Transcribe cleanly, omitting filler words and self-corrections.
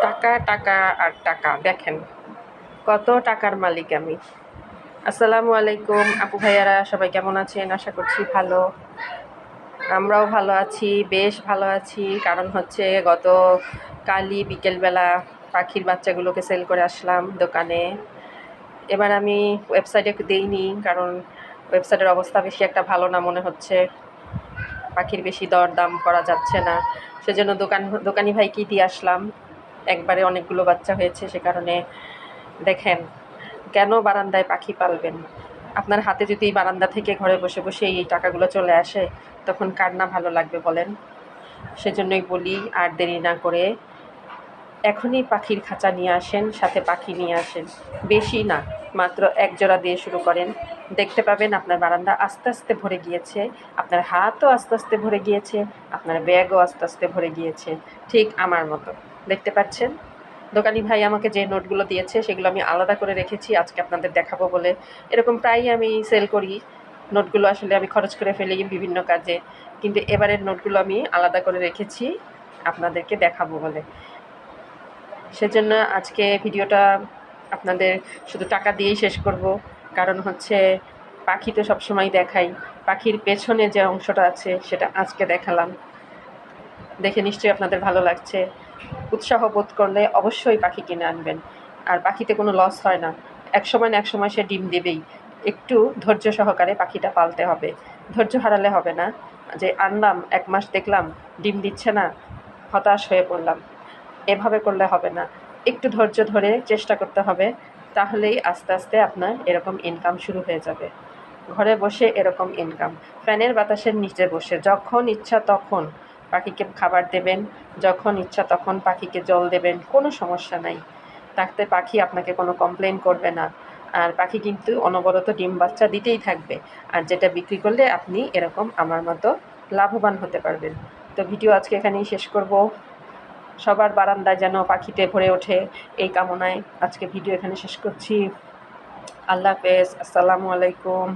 টাকা টাকা আর টাকা, দেখেন কত টাকার মালিক আমি। আসসালামু আলাইকুম আপু ভাইয়ারা, সবাই কেমন আছেন? আশা করছি ভালো। আমরাও ভালো আছি, বেশ ভালো আছি। কারণ হচ্ছে গত কালই বিকেলবেলা পাখির বাচ্চাগুলোকে সেল করে আসলাম দোকানে। এবার আমি ওয়েবসাইটে দেইনি, কারণ ওয়েবসাইটের অবস্থা বেশি একটা ভালো না মনে হচ্ছে। পাখির বেশি দরদাম করা যাচ্ছে না, সেজন্য দোকানি ভাইকেই দিয়ে আসলাম। একবারে অনেকগুলো বাচ্চা হয়েছে, সে কারণে দেখেন কেন বারান্দায় পাখি পালবেন? আপনার হাতে যদি বারান্দা থেকে ঘরে বসে বসে এই টাকাগুলো চলে আসে, তখন কার না ভালো লাগবে বলেন? সেজন্যই বলি, আর দেরি না করে এখনই পাখির খাঁচা নিয়ে আসেন, সাথে পাখি নিয়ে আসেন। বেশি না, মাত্র এক জোড়া দিয়ে শুরু করেন। দেখতে পাবেন আপনার বারান্দা আস্তে আস্তে ভরে গিয়েছে, আপনার হাতও আস্তে আস্তে ভরে গিয়েছে, আপনার ব্যাগও আস্তে আস্তে ভরে গিয়েছে। ঠিক আমার মতো, দেখতে পাচ্ছেন? দোকানি ভাই আমাকে যে নোটগুলো দিয়েছে সেগুলো আমি আলাদা করে রেখেছি আজকে আপনাদের দেখাবো বলে। এরকম প্রায়ই আমি সেল করি। নোটগুলো আসলে আমি খরচ করে ফেলি বিভিন্ন কাজে, কিন্তু এবারের নোটগুলো আমি আলাদা করে রেখেছি আপনাদেরকে দেখাবো বলে। সেজন্য আজকে ভিডিওটা আপনাদের শুধু টাকা দিয়েই শেষ করব। কারণ হচ্ছে পাখি তো সবসময় দেখাই, পাখির পেছনে যে অংশটা আছে সেটা আজকে দেখালাম। দেখে নিশ্চয়ই আপনাদের ভালো লাগছে। উৎসাহ বোধ করলে অবশ্যই পাখি কিনে আনবেন। আর পাখিতে কোনো লস হয় না, একসময় না একসময় সে ডিম দেবেই। একটু ধৈর্য সহকারে পাখিটা পালতে হবে, ধৈর্য হারালে হবে না। যে আনলাম 1 মাস দেখলাম ডিম দিচ্ছে না, হতাশ হয়ে পড়লাম, এভাবে করলে হবে না। একটু ধৈর্য ধরে চেষ্টা করতে হবে, তাহলেই আস্তে আস্তে আপনার এরকম ইনকাম শুরু হয়ে যাবে। ঘরে বসে এরকম ইনকাম, ফ্যানের বাতাসের নিচে বসে যখন ইচ্ছা তখন পাখিকে খাবার দেবেন, যখন ইচ্ছা তখন পাখিকে জল দেবেন, কোনো সমস্যা নাই। তাতে পাখি আপনাকে কোনো কমপ্লেন করবে না। আর পাখি কিন্তু অনবরত ডিম বাচ্চা দিতেই থাকবে, আর যেটা বিক্রি করলে আপনি এরকম আমার মতো লাভবান হতে পারবেন। তো ভিডিও আজকে এখানেই শেষ করব। সবার বারান্দায় যেন পাখিতে ভরে ওঠে, এই কামনায় আজকে ভিডিও এখানে শেষ করছি। আল্লাহ হাফেজ, আসসালামু আলাইকুম।